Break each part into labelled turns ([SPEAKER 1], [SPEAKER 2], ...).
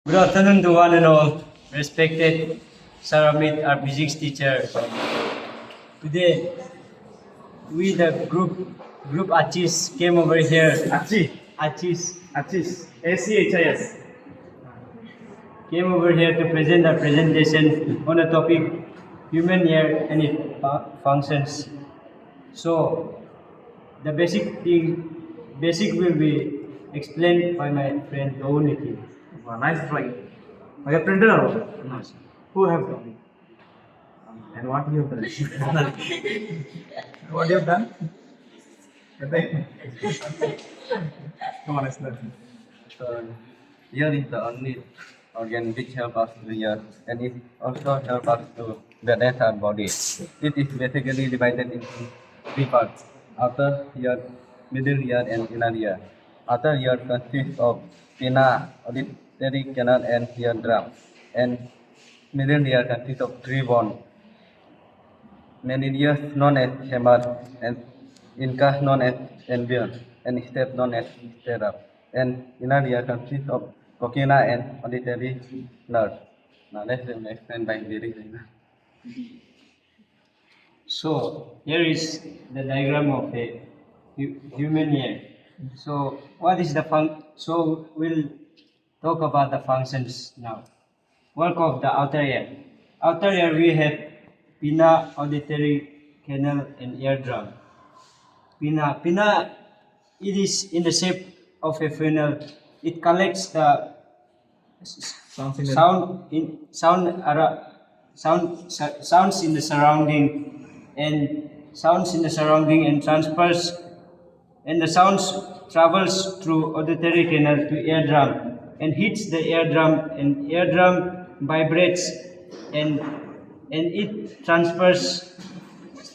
[SPEAKER 1] Good afternoon to one and all. Respected Saramit, our physics teacher. Today, we the group Achis came over here. Achis
[SPEAKER 2] ACHIS.
[SPEAKER 1] came over here to present a presentation on the topic human ear and its functions. So, the basic will be explained by my friend Douniki.
[SPEAKER 2] Nice try. My printer or who have done? And what you have done? What you have done? Come on, explain.
[SPEAKER 3] So, ear is the only organ which helps us to hear, and it also helps us to balance our body. It is basically divided into three parts: outer ear, middle ear, and inner ear. Outer ear consists of pinna, auditory canal, and eardrum, and middle ear consists of three bones: meridius known as hammer, and incus known as anvil, and step known as stirrup. And inner ear consists of cochlear and auditory nerve. Now let's explain by very
[SPEAKER 1] So here is the diagram of a human ear. So what is the So we'll talk about the functions now. Work of the outer ear. Outer ear we have pinna, auditory canal, and eardrum. Pinna, it is in the shape of a funnel. It collects the sounds in the surrounding and transfers, and the sounds travels through auditory canal to eardrum and hits the eardrum, and eardrum vibrates, and it transfers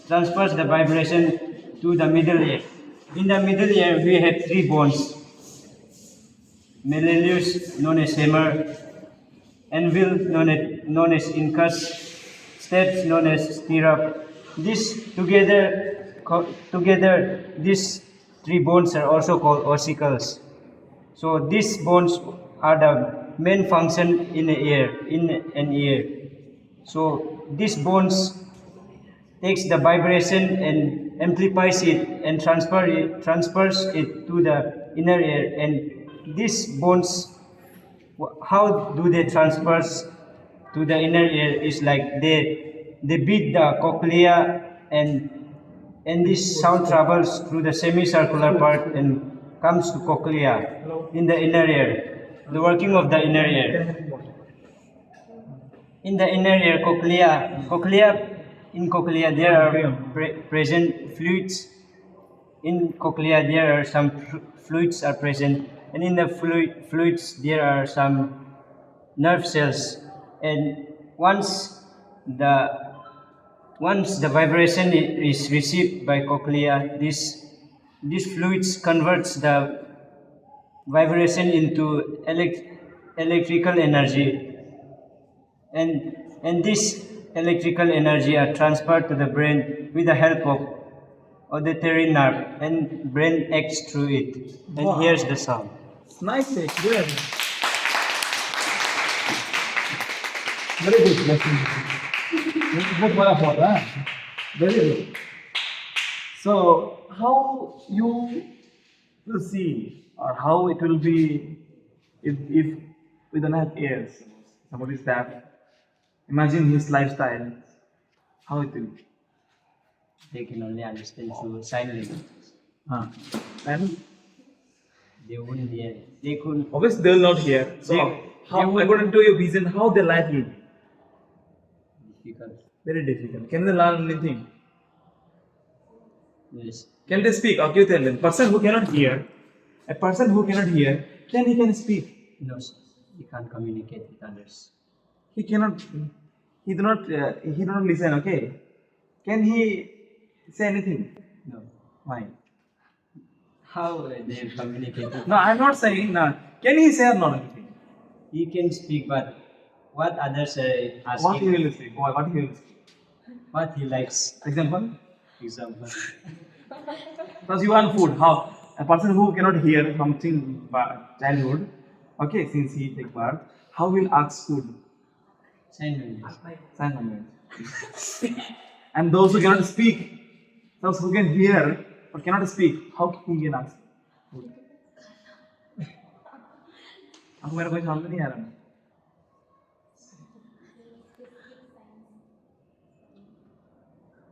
[SPEAKER 1] the vibration to the middle ear. In the middle ear we have three bones: malleolus known as hammer, anvil known as incus, steps known as stirrup. Together, these three bones are also called ossicles. So these bones are the main function in an ear. So these bones takes the vibration and amplifies it and transfers it to the inner ear. And these bones, how do they transfer to the inner ear is like they beat the cochlea, and this sound travels through the semicircular part and comes to cochlea in the inner ear. The working of the inner ear. In the inner ear, in cochlea there are present fluids. In cochlea there are some fluids are present, and in the fluids there are some nerve cells. And once the vibration is received by cochlea, this fluids converts the vibration into electrical energy, and this electrical energy are transferred to the brain with the help of auditory nerve, and brain acts through it and hears the sound.
[SPEAKER 2] Nice, good. Very good. Very good. So, how you will see, or how it will be if we don't have ears? Somebody is deaf. Imagine his lifestyle. How it will be.
[SPEAKER 1] They can only understand through sign language.
[SPEAKER 2] And
[SPEAKER 1] They wouldn't hear. They couldn't.
[SPEAKER 2] obviously they will not hear. So, how, according to your vision, how their life will be?
[SPEAKER 1] Because
[SPEAKER 2] Very difficult. Can they learn anything?
[SPEAKER 1] yes,
[SPEAKER 2] Can they speak? Okay, tell them. Person who cannot hear, a person who cannot hear, he can speak.
[SPEAKER 1] no, sir. They can't communicate with others.
[SPEAKER 2] He cannot. He do not listen. Okay. Can he say anything?
[SPEAKER 1] No.
[SPEAKER 2] Why?
[SPEAKER 1] How they communicate?
[SPEAKER 2] No, I'm not saying. No. Can he say or not anything?
[SPEAKER 1] He can speak, but what others are
[SPEAKER 2] What he
[SPEAKER 1] asking,
[SPEAKER 2] will speak? What he will speak?
[SPEAKER 1] what he likes.
[SPEAKER 2] Example.
[SPEAKER 1] Example.
[SPEAKER 2] Because you want food. How a person who cannot hear something by childhood, Okay, since he take birth, how will ask food?
[SPEAKER 1] Sign language.
[SPEAKER 2] Sign language. And those who cannot speak, those who can hear but cannot speak, how he can ask food? आपको मेरा कोई समझ नहीं आ रहा.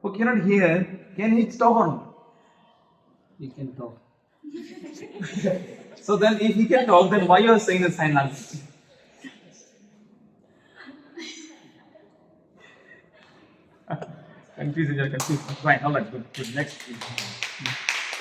[SPEAKER 2] Who cannot hear, can he talk or not?
[SPEAKER 1] You can talk.
[SPEAKER 2] So then if he can talk, then why you are saying the sign language? Confusing, you're confused. Fine, alright, good. Next.